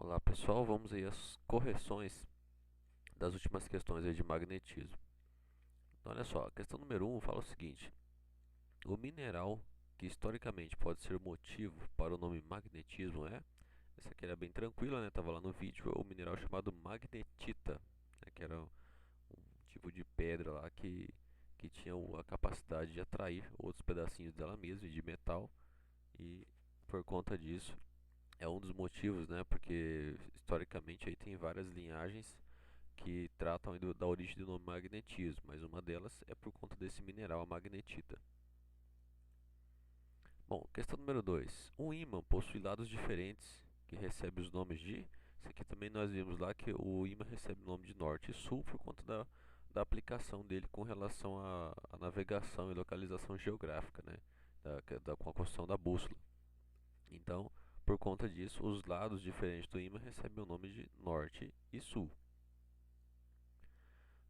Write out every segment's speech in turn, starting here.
Olá pessoal, vamos aí às correções das últimas questões aí de magnetismo. Então olha só, a questão número 1 fala o seguinte: o mineral que historicamente pode ser motivo para o nome magnetismo é, essa aqui era bem tranquila, né? Tava lá no vídeo, é o mineral chamado magnetita, né? Que era um tipo de pedra lá que tinha a capacidade de atrair outros pedacinhos dela mesma, de metal, e por conta disso é um dos motivos, né? Porque historicamente aí tem várias linhagens que tratam aí da origem do nome magnetismo, mas uma delas é por conta desse mineral, a magnetita. Bom, questão número 2. Um ímã possui lados diferentes que recebe os nomes de... Isso aqui também nós vimos lá que o ímã recebe o nome de norte e sul por conta da aplicação dele com relação à navegação e localização geográfica, né? Com a construção da bússola. Então, por conta disso, os lados diferentes do ímã recebem o nome de norte e sul.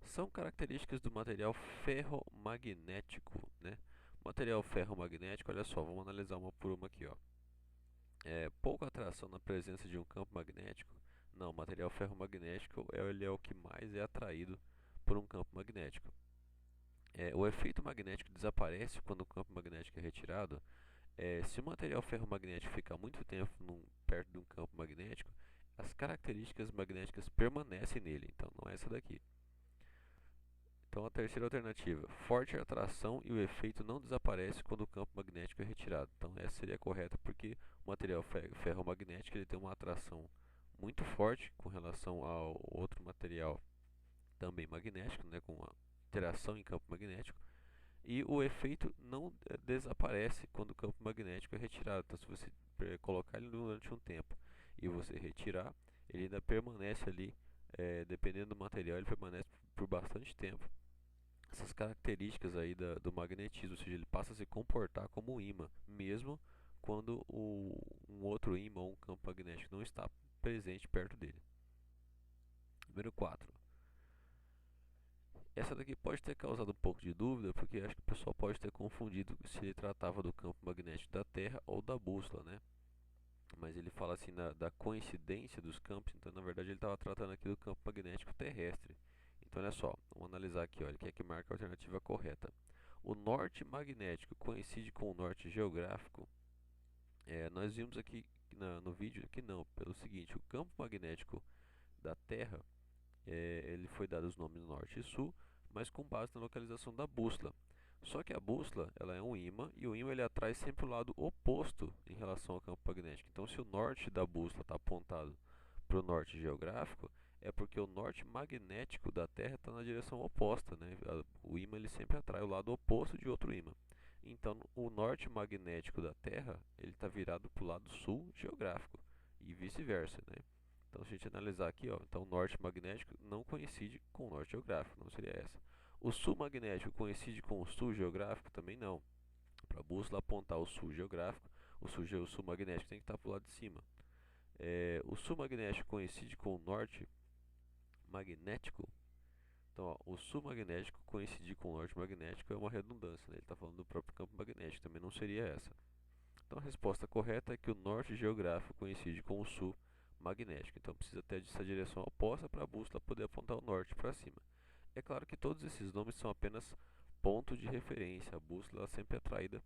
São características do material ferromagnético, né? Material ferromagnético, olha só, vamos analisar uma por uma aqui, ó. Pouca atração na presença de um campo magnético. Não, o material ferromagnético ele é o que mais é atraído por um campo magnético. O efeito magnético desaparece quando o campo magnético é retirado. Se o material ferromagnético ficar muito tempo perto de um campo magnético, as características magnéticas permanecem nele. Então, não é essa daqui. Então a terceira alternativa, forte atração e o efeito não desaparece quando o campo magnético é retirado. Então essa seria a correta porque o material ferromagnético ele tem uma atração muito forte com relação ao outro material também magnético, né, com uma interação em campo magnético, e o efeito não desaparece quando o campo magnético é retirado. Então se você colocar ele durante um tempo e você retirar, ele ainda permanece ali, dependendo do material, ele permanece por bastante tempo essas características aí do magnetismo, ou seja, ele passa a se comportar como um ímã, mesmo quando um outro ímã ou um campo magnético não está presente perto dele. Número 4. Essa daqui pode ter causado um pouco de dúvida, porque acho que o pessoal pode ter confundido se ele tratava do campo magnético da Terra ou da bússola, né? Mas ele fala assim da coincidência dos campos, então na verdade ele estava tratando aqui do campo magnético terrestre. Então olha só, vamos analisar aqui, olha, que é que marca a alternativa correta. O norte magnético coincide com o norte geográfico. Nós vimos aqui no vídeo que não, pelo seguinte, o campo magnético da Terra, ele foi dado os nomes norte e sul, mas com base na localização da bússola. Só que a bússola ela é um ímã e o ímã ele atrai sempre o lado oposto em relação ao campo magnético. Então, se o norte da bússola está apontado para o norte geográfico, é porque o norte magnético da Terra está na direção oposta, né? O ímã ele sempre atrai o lado oposto de outro ímã. Então, o norte magnético da Terra ele está virado para o lado sul geográfico e vice-versa, né? Então, se a gente analisar aqui, ó, então o norte magnético não coincide com o norte geográfico, não seria essa. O sul magnético coincide com o sul geográfico? Também não. Para a bússola apontar o sul geográfico, o sul magnético tem que estar para o lado de cima. O sul magnético coincide com o norte magnético? Então, ó, o sul magnético coincidir com o norte magnético é uma redundância, né? Ele está falando do próprio campo magnético, também não seria essa. Então, a resposta correta é que o norte geográfico coincide com o sul magnético. Então, precisa ter essa direção oposta para a bússola poder apontar o norte para cima. É claro que todos esses nomes são apenas ponto de referência. A bússola é sempre atraída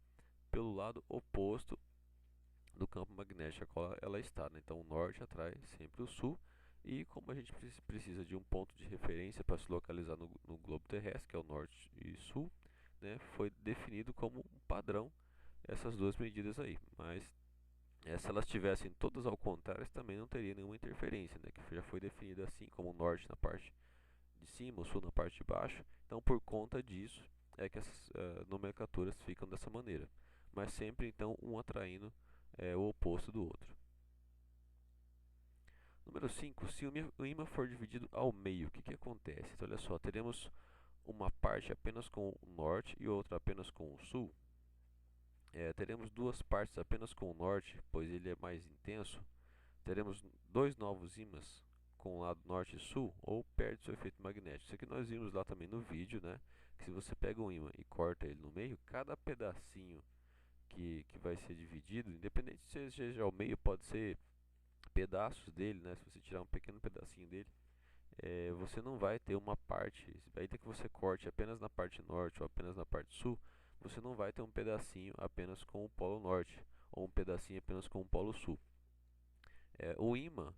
pelo lado oposto do campo magnético a qual ela está, né? Então o norte atrai sempre o sul e como a gente precisa de um ponto de referência para se localizar no globo terrestre, que é o norte e sul, né? Foi definido como um padrão essas duas medidas aí, mas se elas tivessem todas ao contrário, também não teria nenhuma interferência, né? Que já foi definido assim, como o norte na parte de cima, o sul na parte de baixo. Então, por conta disso, é que essas nomenclaturas ficam dessa maneira. Mas sempre, então, um atraindo o oposto do outro. Número 5. Se o ímã for dividido ao meio, o que acontece? Então, olha só, teremos uma parte apenas com o norte e outra apenas com o sul. Teremos duas partes apenas com o norte, pois ele é mais intenso. Teremos dois novos ímãs com o lado norte e sul, ou perde seu efeito magnético. Isso aqui nós vimos lá também no vídeo, né? Que se você pega um ímã e corta ele no meio, cada pedacinho que vai ser dividido, independente se seja ao meio, pode ser pedaços dele, né, se você tirar um pequeno pedacinho dele, você não vai ter uma parte, ainda que você corte apenas na parte norte ou apenas na parte sul, você não vai ter um pedacinho apenas com o polo norte ou um pedacinho apenas com o polo sul. O ímã,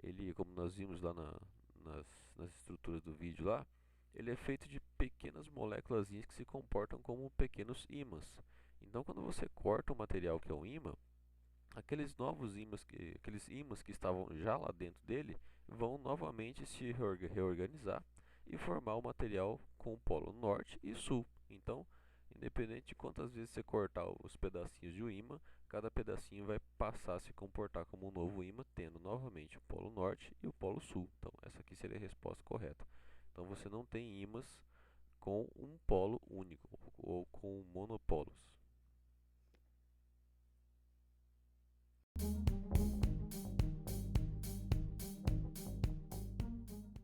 ele, como nós vimos lá nas estruturas do vídeo lá, ele é feito de pequenas moléculas que se comportam como pequenos ímãs. Então, quando você corta o material que é um ímã, aqueles ímãs que estavam já lá dentro dele vão novamente se reorganizar e formar o material com o polo norte e sul. Então, independente de quantas vezes você cortar os pedacinhos de um ímã, cada pedacinho vai passar a se comportar como um novo ímã, tendo novamente o polo norte e o polo sul. Então, essa aqui seria a resposta correta. Então, você não tem ímãs com um polo único ou com monopolos.